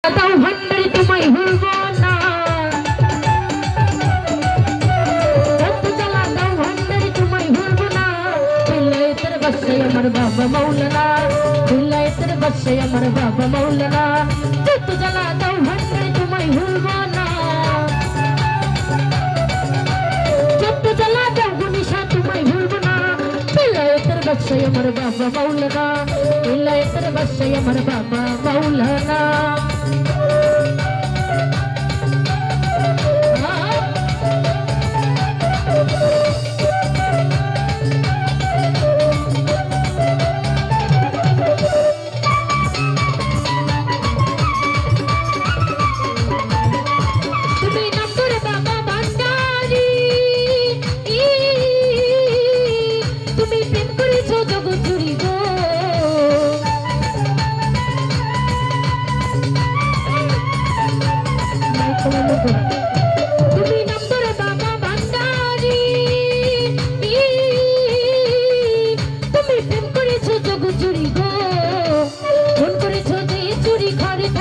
দাও ভান্ডারি তোমায় ভুলব না, যত জ্বালা দাও ভান্ডারি তোমায় ভুলব না। বিলায়েতের বাদশাহ আমার বাবা মাওলানা, বিলায়েতের বাদশাহ আমার বাবা মাওলানা। যত জ্বালা দাও ভান্ডারি তোমায় ভুলব না, যত জ্বালা দাও গুনিশা তোমায় ভুলব না। বিলায়েতের বাদশাহ আমার বাবা মাওলানা, বিলায়েতের বাদশাহ আমার বাবা মাওলানা।